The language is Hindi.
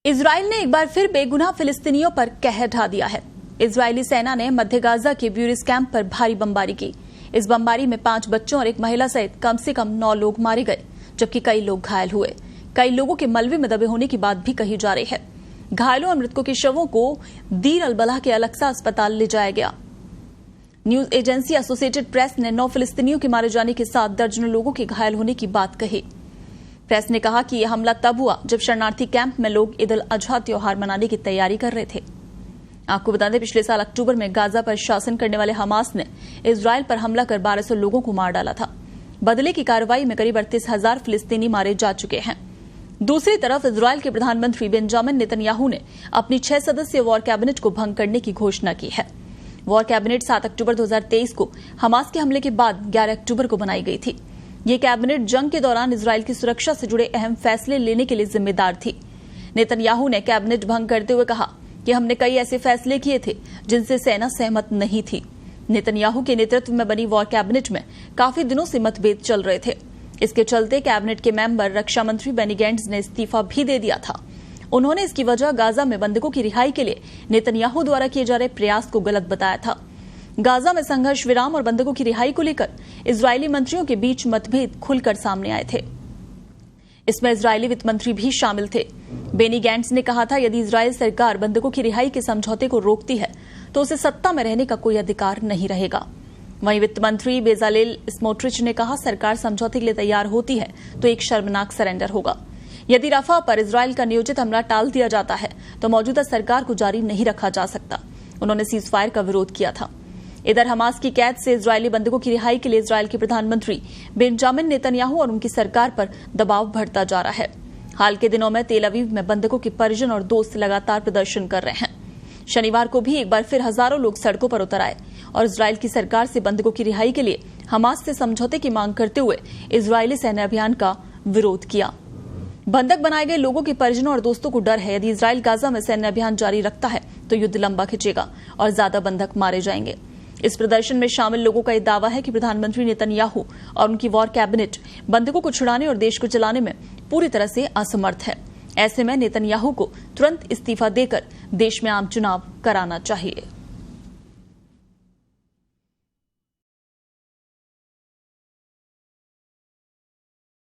इजराइल ने एक बार फिर बेगुनाह फिलिस्तीनियों पर कहर ढा दिया है। इजरायली सेना ने मध्य गाजा के ब्यूरिस कैंप पर भारी बमबारी की। इस बमबारी में 5 बच्चों और एक महिला सहित कम से कम 9 लोग मारे गए, जबकि कई लोग घायल हुए। कई लोगों के मलबे में दबे होने की बात भी कही जा रही है। घायलों और मृतकों के शवों को दीर अल-बलाह के अलक्सा अस्पताल ले जाया गया। न्यूज एजेंसी एसोसिएटेड प्रेस ने 9 फिलिस्तीनियों के मारे जाने के साथ दर्जनों लोगों के घायल होने की बात कही। प्रेस ने कहा कि यह हमला तब हुआ जब शरणार्थी कैंप में लोग ईद उल अजहा त्योहार मनाने की तैयारी कर रहे थे। आपको बता दें, पिछले साल अक्टूबर में गाजा पर शासन करने वाले हमास ने इजराइल पर हमला कर 1200 लोगों को मार डाला था। बदले की कार्रवाई में करीब 38,000 फिलिस्तीनी मारे जा चुके हैं। दूसरी तरफ इजराइल के प्रधानमंत्री बेंजामिन नेतन्याहू ने अपनी 6 सदस्यीय वॉर कैबिनेट को भंग करने की घोषणा की है। वॉर कैबिनेट 7 अक्टूबर 2023 को हमास के हमले के बाद 11 अक्टूबर को बनाई गई थी। ये कैबिनेट जंग के दौरान इजराइल की सुरक्षा से जुड़े अहम फैसले लेने के लिए जिम्मेदार थी। नेतन्याहू ने कैबिनेट भंग करते हुए कहा कि हमने कई ऐसे फैसले किए थे जिनसे सेना सहमत नहीं थी। नेतन्याहू के नेतृत्व में बनी वॉर कैबिनेट में काफी दिनों से मतभेद चल रहे थे। इसके चलते कैबिनेट के मेंबर रक्षा मंत्री बेनी गैंट्स ने इस्तीफा भी दे दिया था। उन्होंने इसकी वजह गाजा में बंधकों की रिहाई के लिए नेतन्याहू द्वारा किए जा रहे प्रयास को गलत बताया था। गाजा में संघर्ष विराम और बंधकों की रिहाई को लेकर इजरायली मंत्रियों के बीच मतभेद खुलकर सामने आए थे। इसमें इजरायली वित्त मंत्री भी शामिल थे। बेनी गैंट्स ने कहा था, यदि इजरायल सरकार बंधकों की रिहाई के समझौते को रोकती है तो उसे सत्ता में रहने का कोई अधिकार नहीं रहेगा। वहीं वित्त मंत्री बेजालेल स्मोट्रिच ने कहा, सरकार समझौते के लिए तैयार होती है तो एक शर्मनाक सरेंडर होगा। यदि रफा पर इजरायल का नियोजित हमला टाल दिया जाता है तो मौजूदा सरकार को जारी नहीं रखा जा सकता। उन्होंने सीज फायर का विरोध किया था। इधर हमास की कैद से इजरायली बंधकों की रिहाई के लिए इजरायल के प्रधानमंत्री बेंजामिन नेतन्याहू और उनकी सरकार पर दबाव बढ़ता जा रहा है। हाल के दिनों में तेल अवीव में बंधकों के परिजन और दोस्त लगातार प्रदर्शन कर रहे हैं। शनिवार को भी एक बार फिर हजारों लोग सड़कों पर उतर आए और इजरायल की सरकार से बंधकों की रिहाई के लिए हमास से समझौते की मांग करते हुए इजरायली सैन्य अभियान का विरोध किया। बंधक बनाए गए लोगों के परिजनों और दोस्तों को डर है, यदि इजरायल गाजा में सैन्य अभियान जारी रखता है तो युद्ध लंबा खिंचेगा और ज्यादा बंधक मारे जाएंगे। इस प्रदर्शन में शामिल लोगों का यह दावा है कि प्रधानमंत्री नेतन्याहू और उनकी वॉर कैबिनेट बंधकों को छुड़ाने और देश को चलाने में पूरी तरह से असमर्थ है। ऐसे में नेतन्याहू को तुरंत इस्तीफा देकर देश में आम चुनाव कराना चाहिए।